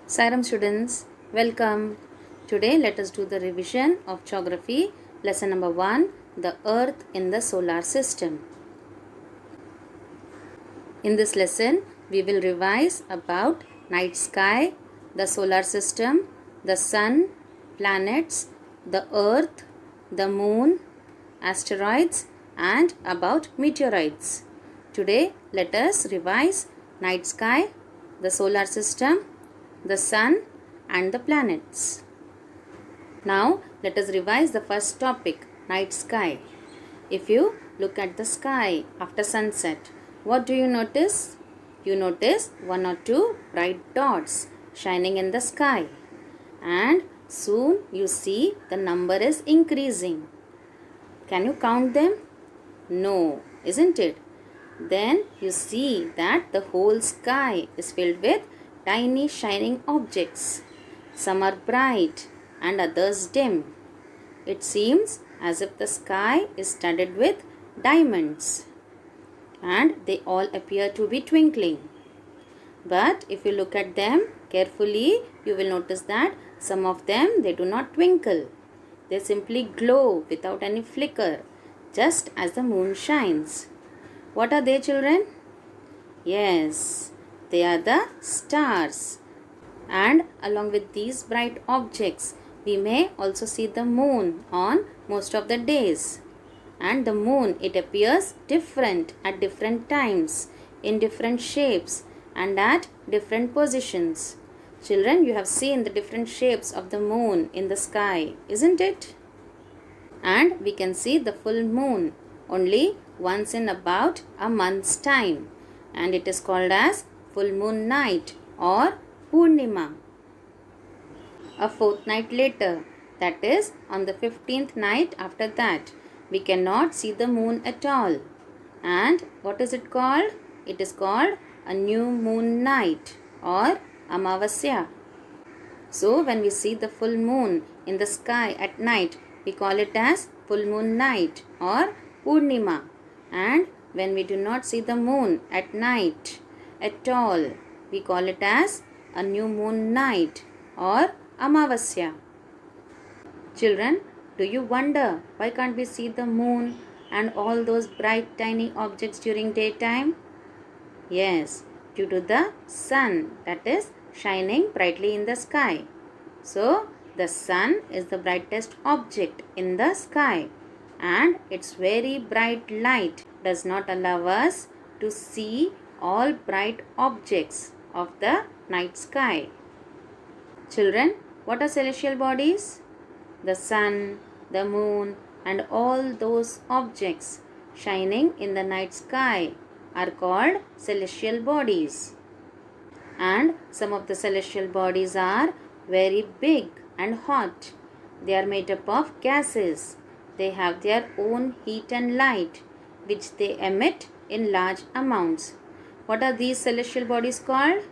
Sairam students, welcome. Today let us do the revision of geography lesson number 1, the earth in the solar system. In this lesson we will revise about night sky, the solar system, the sun, planets, the earth, the moon, asteroids and about meteorites. Today let us revise night sky, the solar system, the sun and the planets. Now let us revise the first topic, night sky. If you look at the sky after sunset, what do you notice? You notice one or two bright dots shining in the sky, and soon you see the number is increasing. Can you count them? No, isn't it? Then you see that the whole sky is filled with tiny shining objects. Some are bright and others dim. It seems as if the sky is studded with diamonds, and they all appear to be twinkling. But if you look at them carefully, you will notice that some of them they do not twinkle. They simply glow without any flicker, just as the moon shines. What are they, children? Yes, they are the stars. And along with these bright objects, we may also see the moon on most of the days. And the moon, it appears different at different times, in different shapes and at different positions. Children, you have seen the different shapes of the moon in the sky, isn't it? And we can see the full moon only once in about a month's time, and it is called as full moon night or Purnima. A fortnight later, that is on the 15th night after that, we cannot see the moon at all. And what is it called? It is called a new moon night or Amavasya. So when we see the full moon in the sky at night, we call it as full moon night or Purnima. And when we do not see the moon at night at all, we call it as a new moon night or Amavasya. Children, do you wonder why can't we see the moon and all those bright tiny objects during daytime? Yes, due to the sun that is shining brightly in the sky. So, the sun is the brightest object in the sky, and its very bright light does not allow us to see all bright objects of the night sky. Children, what are celestial bodies? The sun, the moon and all those objects shining in the night sky are called celestial bodies. And some of the celestial bodies are very big and hot. They are made up of gases. They have their own heat and light, which they emit in large amounts. What are these celestial bodies called?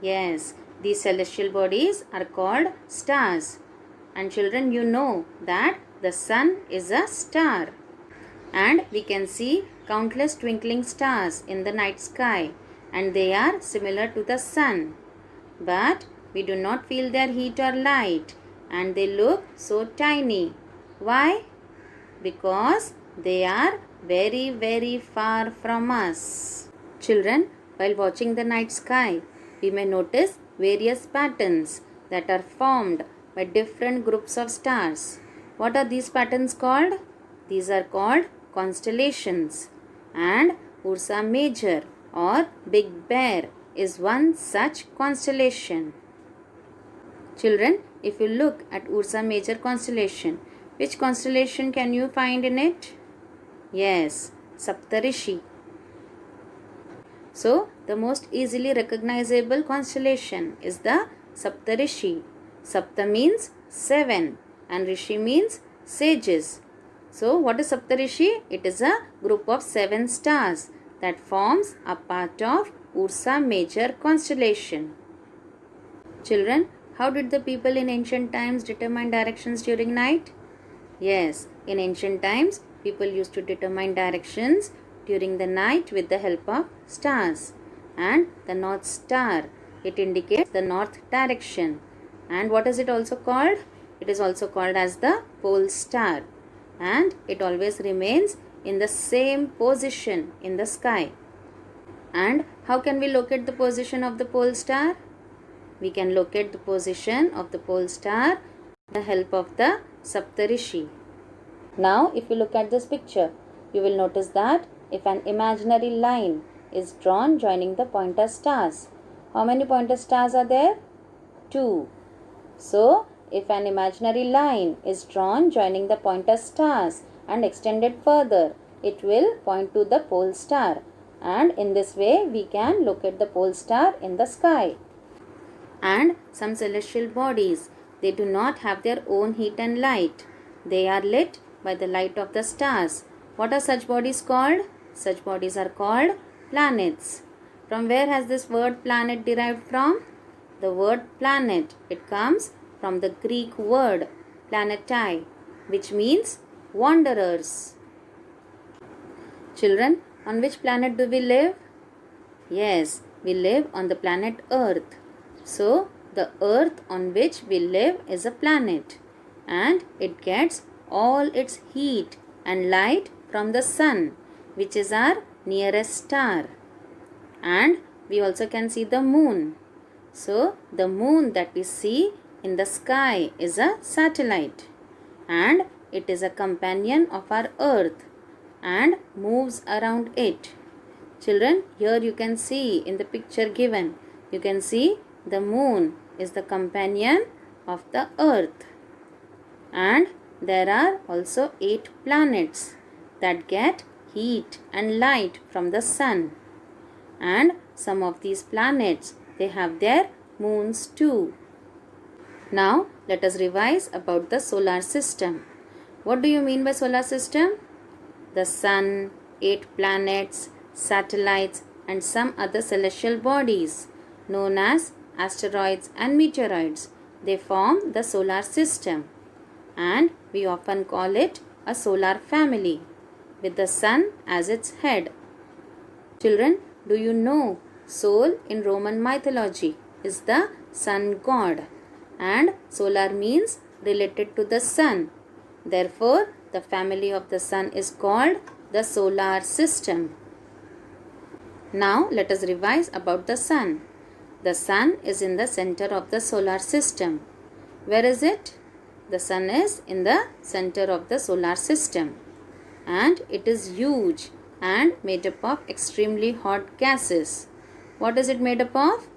Yes, these celestial bodies are called stars. And children, you know that the sun is a star. And we can see countless twinkling stars in the night sky, and they are similar to the sun. But we do not feel their heat or light, and they look so tiny. Why? Because they are very, very far from us. Children, while watching the night sky, we may notice various patterns that are formed by different groups of stars. What are these patterns called? These are called constellations, and Ursa Major or Big Bear is one such constellation. Children, if you look at Ursa Major constellation, which constellation can you find in it? Yes, Saptarishi. So, the most easily recognizable constellation is the Saptarishi. Sapta means 7 and Rishi means sages. So, what is Saptarishi? It is a group of 7 stars that forms a part of Ursa Major constellation. Children, how did the people in ancient times determine directions during night? Yes, in ancient times, people used to determine directions during the night with the help of stars. And the North Star It indicates the north direction. And what is it also called? It is also called as the pole star. And it always remains in the same position in the sky. And how can we locate the position of the pole star? We can locate the position of the pole star with the help of the Saptarishi. Now, if you look at this picture, you will notice that if an imaginary line is drawn joining the pointer stars, how many pointer stars are there? 2. So, if an imaginary line is drawn joining the pointer stars and extended further, it will point to the pole star. And in this way, we can locate the pole star in the sky. And some celestial bodies, they do not have their own heat and light. They are lit by the light of the stars. What are such bodies called? Such bodies are called planets. From where has this word planet derived from? The word planet, it comes from the Greek word planetai, which means wanderers. Children, on which planet do we live? Yes, we live on the planet Earth. So, the Earth on which we live is a planet, and it gets all its heat and light from the sun, which is our nearest star. And we also can see the moon. So, the moon that we see in the sky is a satellite, and it is a companion of our Earth and moves around it. Children, here you can see in the picture given, you can see the moon is the companion of the Earth. And there are also 8 planets that get heat and light from the sun. And some of these planets, they have their moons too. Now, let us revise about the solar system. What do you mean by solar system? The sun, 8 planets, satellites, and some other celestial bodies known as asteroids and meteoroids. They form the solar system, and we often call it a solar family with the sun as its head. Children, do you know Sol in Roman mythology is the sun god, and solar means related to the sun. Therefore, the family of the sun is called the solar system. Now, let us revise about the sun. The sun is in the center of the solar system. Where is it? The sun is in the center of the solar system, and it is huge and made up of extremely hot gases. What is it made up of?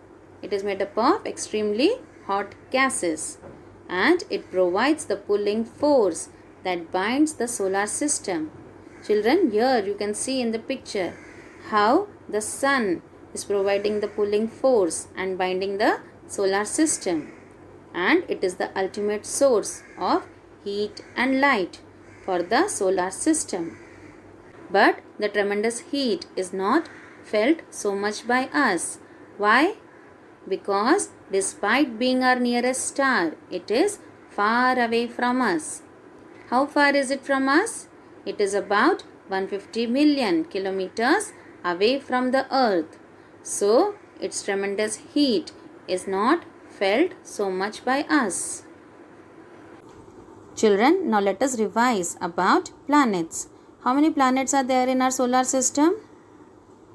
It is made up of extremely hot gases, and it provides the pulling force that binds the solar system. Children, here you can see in the picture how the sun is providing the pulling force and binding the solar system, and it is the ultimate source of heat and light for the solar system. But the tremendous heat is not felt so much by us. Why? Because despite being our nearest star, it is far away from us. How far is it from us? It is about 150 million kilometers away from the earth. So, its tremendous heat is not felt so much by us. Children, now let us revise about planets. How many planets are there in our solar system?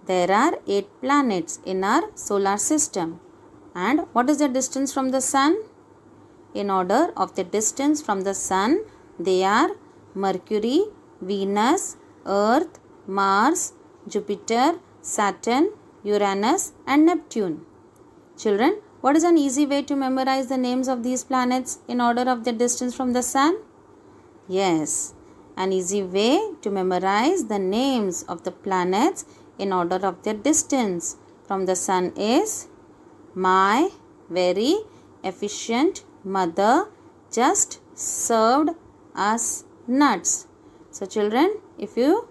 There are 8 planets in our solar system. And what is the distance from the sun? In order of the distance from the sun, they are Mercury, Venus, Earth, Mars, Jupiter, Saturn, Uranus, and Neptune. Children, what is an easy way to memorize the names of these planets in order of their distance from the sun? Yes, an easy way to memorize the names of the planets in order of their distance from the sun is: my very efficient mother just served us nuts. So children, if you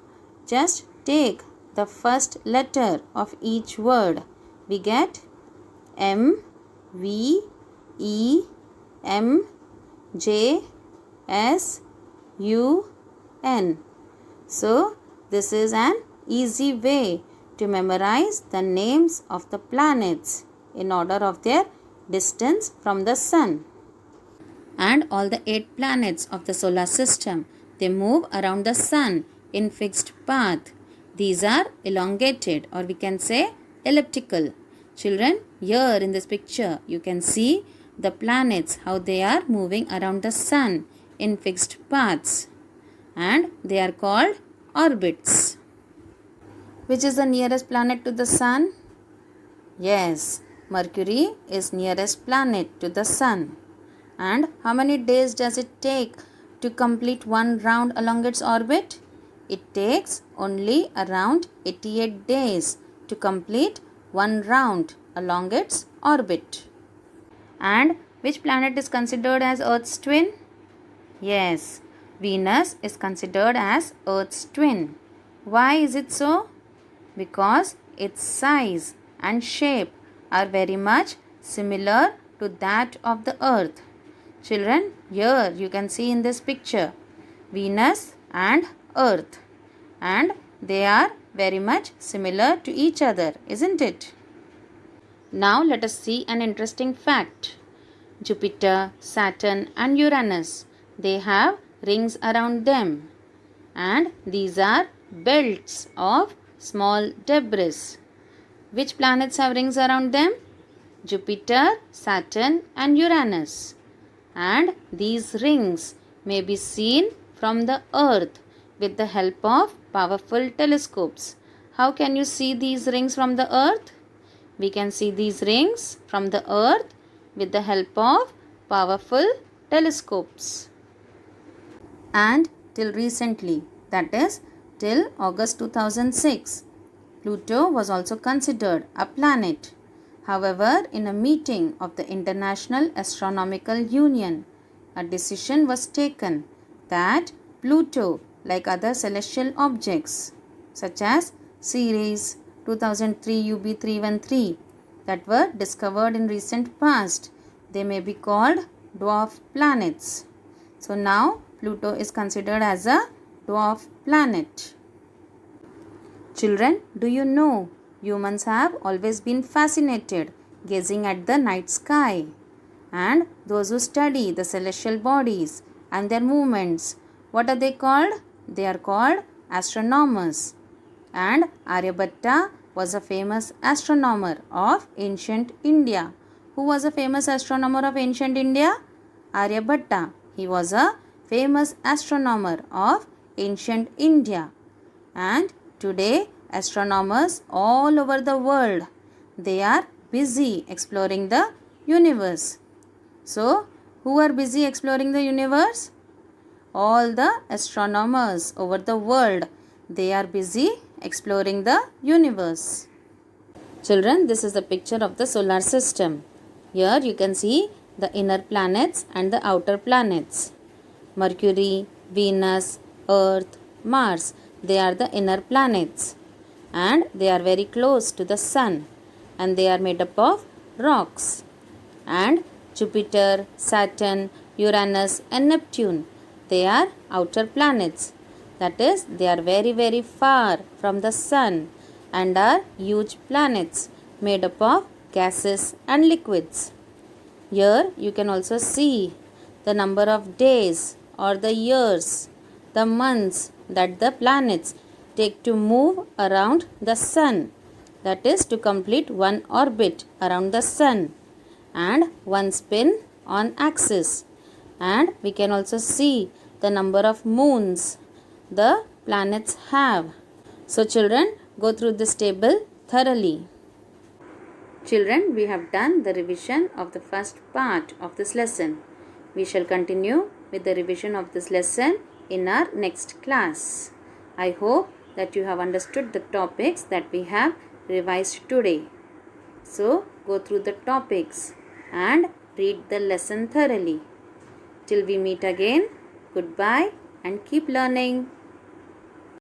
just take the first letter of each word, we get M, V, E, M, J, S, U, N. So this is an easy way to memorize the names of the planets. in order of their distance from the sun. And all the 8 planets of the solar system, they move around the sun in fixed path. These are elongated, or we can say elliptical. Children, here in this picture you can see the planets, how they are moving around the sun in fixed paths, and they are called orbits. Which is the nearest planet to the sun? Yes, Mercury is nearest planet to the sun. And how many days does it take to complete one round along its orbit? It takes only around 88 days to complete one round along its orbit. And which planet is considered as Earth's twin? Yes, Venus is considered as Earth's twin. Why is it so? Because its size and shape are very much similar to that of the Earth. Children, here you can see in this picture Venus and Earth, and they are very much similar to each other, isn't it? Now let us see an interesting fact. Jupiter, Saturn and Uranus, they have rings around them, and these are belts of small debris. Which planets have rings around them? Jupiter, Saturn and Uranus. And these rings may be seen from the Earth with the help of powerful telescopes. How can you see these rings from the Earth? We can see these rings from the Earth with the help of powerful telescopes. And till recently, that is till August 2006, Pluto was also considered a planet. However, in a meeting of the International Astronomical Union, a decision was taken that Pluto, like other celestial objects such as Ceres 2003 UB313 that were discovered in recent past, they may be called dwarf planets. So now Pluto is considered as a dwarf planet. Children, do you know humans have always been fascinated gazing at the night sky, and those who study the celestial bodies and their movements, what are they called? They are called astronomers. And Aryabhatta was a famous astronomer of ancient India. Who was a famous astronomer of ancient India? Aryabhatta. He was a famous astronomer of ancient India. And today, astronomers all over the world, they are busy exploring the universe. So, who are busy exploring the universe? All the astronomers over the world, they are busy exploring the universe. Children, this is the picture of the solar system. Here you can see the inner planets and the outer planets. Mercury, Venus, Earth, Mars, they are the inner planets, and they are very close to the sun, and they are made up of rocks. And Jupiter, Saturn, Uranus and Neptune, they are outer planets. That is, they are very very far from the sun and are huge planets made up of gases and liquids. Here you can also see the number of days or the years, the months that the planets take to move around the sun, that is to complete one orbit around the sun and one spin on axis. And we can also see the number of moons the planets have. So children, go through this table thoroughly. Children, we have done the revision of the first part of this lesson. We shall continue with the revision of this lesson in our next class. I hope that you have understood the topics that we have revised today. So, go through the topics and read the lesson thoroughly. Till we meet again, goodbye and keep learning.